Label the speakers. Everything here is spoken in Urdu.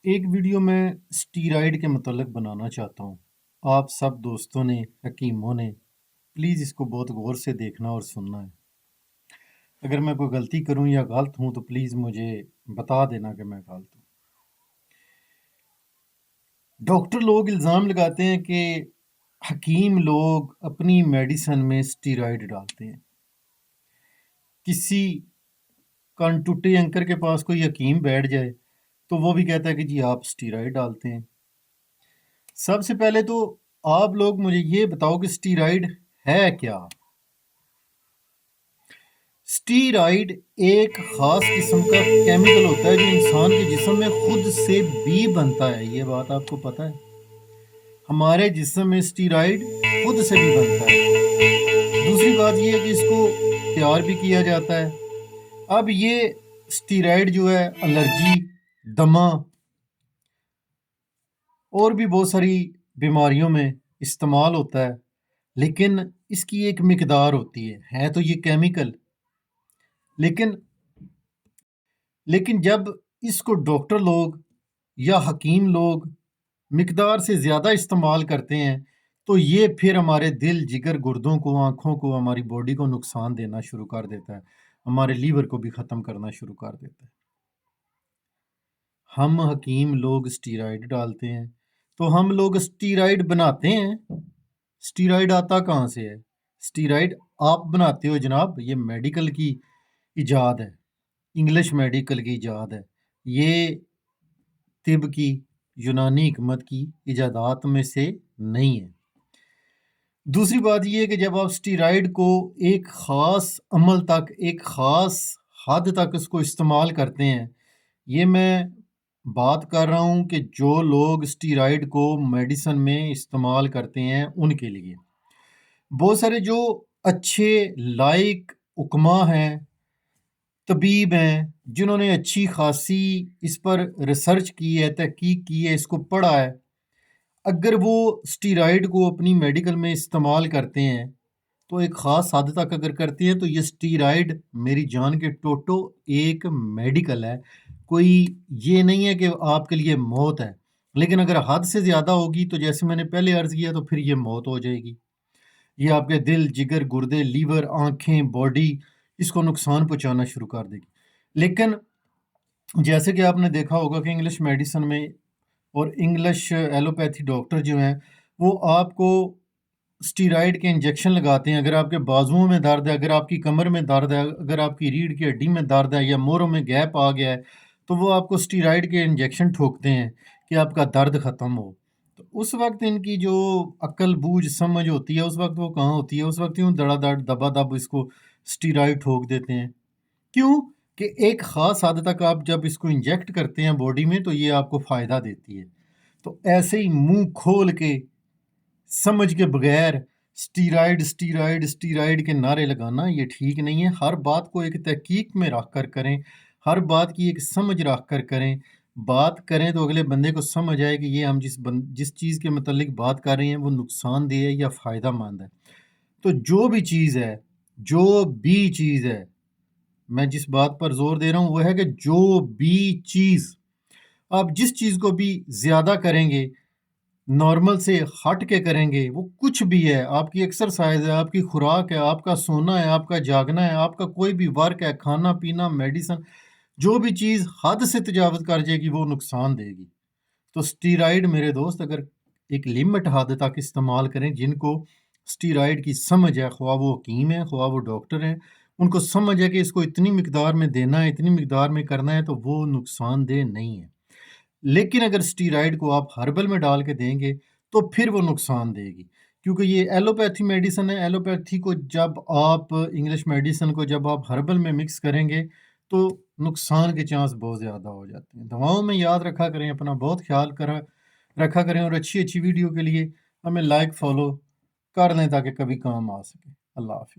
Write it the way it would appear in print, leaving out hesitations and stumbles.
Speaker 1: ایک ویڈیو میں اسٹیرائڈ کے متعلق بنانا چاہتا ہوں۔ آپ سب دوستوں نے، حکیموں نے پلیز اس کو بہت غور سے دیکھنا اور سننا ہے۔ اگر میں کوئی غلطی کروں یا غلط ہوں تو پلیز مجھے بتا دینا کہ میں غلط ہوں۔ ڈاکٹر لوگ الزام لگاتے ہیں کہ حکیم لوگ اپنی میڈیسن میں اسٹیرائڈ ڈالتے ہیں۔ کسی کان ٹوٹے اینکر کے پاس کوئی حکیم بیٹھ جائے تو وہ بھی کہتا ہے کہ جی آپ اسٹیرائڈ ڈالتے ہیں۔ سب سے پہلے تو آپ لوگ مجھے یہ بتاؤ کہ اسٹیرائڈ ہے کیا؟ اسٹیرائڈ ایک خاص قسم کا کیمیکل ہوتا ہے جو انسان کے جسم میں خود سے بھی بنتا ہے۔ یہ بات آپ کو پتہ ہے؟ ہمارے جسم میں اسٹیرائڈ خود سے بھی بنتا ہے۔ دوسری بات یہ ہے کہ اس کو تیار بھی کیا جاتا ہے۔ اب یہ اسٹیرائڈ جو ہے الرجی، دمہ اور بھی بہت ساری بیماریوں میں استعمال ہوتا ہے، لیکن اس کی ایک مقدار ہوتی ہے تو یہ کیمیکل، لیکن جب اس کو ڈاکٹر لوگ یا حکیم لوگ مقدار سے زیادہ استعمال کرتے ہیں تو یہ پھر ہمارے دل، جگر، گردوں کو، آنکھوں کو، ہماری باڈی کو نقصان دینا شروع کر دیتا ہے، ہمارے لیور کو بھی ختم کرنا شروع کر دیتا ہے۔ ہم حکیم لوگ اسٹیرائڈ ڈالتے ہیں تو ہم لوگ اسٹیرائڈ بناتے ہیں۔ اسٹیرائڈ آتا کہاں سے ہے؟ اسٹیرائڈ آپ بناتے ہو جناب، یہ میڈیکل کی ایجاد ہے، انگلش میڈیکل کی ایجاد ہے، یہ طب کی، یونانی حکمت کی ایجادات میں سے نہیں ہے۔ دوسری بات یہ ہے کہ جب آپ اسٹیرائڈ کو ایک خاص عمل تک، ایک خاص حد تک اس کو استعمال کرتے ہیں، یہ میں بات کر رہا ہوں کہ جو لوگ اسٹیرائڈ کو میڈیسن میں استعمال کرتے ہیں ان کے لیے بہت سارے جو اچھے لائق حکما ہیں، طبیب ہیں، جنہوں نے اچھی خاصی اس پر ریسرچ کی ہے، تحقیق کی ہے، اس کو پڑھا ہے، اگر وہ اسٹیرائڈ کو اپنی میڈیکل میں استعمال کرتے ہیں تو ایک خاص حد تک اگر کرتے ہیں تو یہ اسٹیرائڈ میری جان کے ٹوٹو ایک میڈیکل ہے، کوئی یہ نہیں ہے کہ آپ کے لیے موت ہے، لیکن اگر حد سے زیادہ ہوگی تو جیسے میں نے پہلے عرض کیا تو پھر یہ موت ہو جائے گی۔ یہ آپ کے دل، جگر، گردے، لیور، آنکھیں، باڈی اس کو نقصان پہنچانا شروع کر دے گی۔ لیکن جیسے کہ آپ نے دیکھا ہوگا کہ انگلش میڈیسن میں اور انگلش ایلوپیتھی ڈاکٹر جو ہیں وہ آپ کو اسٹیرائڈ کے انجیکشن لگاتے ہیں۔ اگر آپ کے بازوؤں میں درد ہے، اگر آپ کی کمر میں درد ہے، اگر آپ کی ریڑھ کی ہڈی میں درد ہے یا موڑوں میں گیپ آ گیا ہے تو وہ آپ کو اسٹیرائڈ کے انجیکشن ٹھوکتے ہیں کہ آپ کا درد ختم ہو۔ تو اس وقت ان کی جو عقل، بوجھ، سمجھ ہوتی ہے اس وقت وہ کہاں ہوتی ہے؟ اس وقت یوں دڑا دڑ دبا دب اس کو اسٹیرائڈ ٹھوک دیتے ہیں۔ کیوں؟ کہ ایک خاص حد تک آپ جب اس کو انجیکٹ کرتے ہیں باڈی میں تو یہ آپ کو فائدہ دیتی ہے۔ تو ایسے ہی منہ کھول کے سمجھ کے بغیر اسٹیرائڈ اسٹیرائڈ اسٹیرائڈ کے نعرے لگانا یہ ٹھیک نہیں ہے۔ ہر بات کو ایک تحقیق میں رکھ کر کریں، ہر بات کی ایک سمجھ رکھ کر کریں، بات کریں تو اگلے بندے کو سمجھ آئے کہ یہ ہم جس چیز کے متعلق بات کر رہے ہیں وہ نقصان دہ ہے یا فائدہ مند ہے۔ تو جو بھی چیز ہے میں جس بات پر زور دے رہا ہوں وہ ہے کہ جو بھی چیز آپ جس چیز کو بھی زیادہ کریں گے، نارمل سے ہٹ کے کریں گے، وہ کچھ بھی ہے، آپ کی ایکسرسائز ہے، آپ کی خوراک ہے، آپ کا سونا ہے، آپ کا جاگنا ہے، آپ کا کوئی بھی ورک ہے، کھانا پینا، میڈیسن، جو بھی چیز حد سے تجاوز کر جائے گی وہ نقصان دے گی۔ تو اسٹیرائڈ میرے دوست اگر ایک لمٹ حد تک استعمال کریں، جن کو اسٹیرائڈ کی سمجھ ہے، خواہ وہ حکیم ہیں، خواہ وہ ڈاکٹر ہیں، ان کو سمجھ ہے کہ اس کو اتنی مقدار میں دینا ہے، اتنی مقدار میں کرنا ہے، تو وہ نقصان دہ نہیں ہے۔ لیکن اگر اسٹیرائڈ کو آپ ہربل میں ڈال کے دیں گے تو پھر وہ نقصان دے گی، کیونکہ یہ ایلوپیتھی میڈیسن ہے۔ ایلوپیتھی کو جب آپ انگلش میڈیسن کو جب آپ ہربل میں مکس کریں گے تو نقصان کے چانس بہت زیادہ ہو جاتے ہیں۔ دواؤں میں یاد رکھا کریں، اپنا بہت خیال رکھا کریں، اور اچھی ویڈیو کے لیے ہمیں لائک فالو کر لیں تاکہ کبھی کام آ سکے۔ اللہ حافظ۔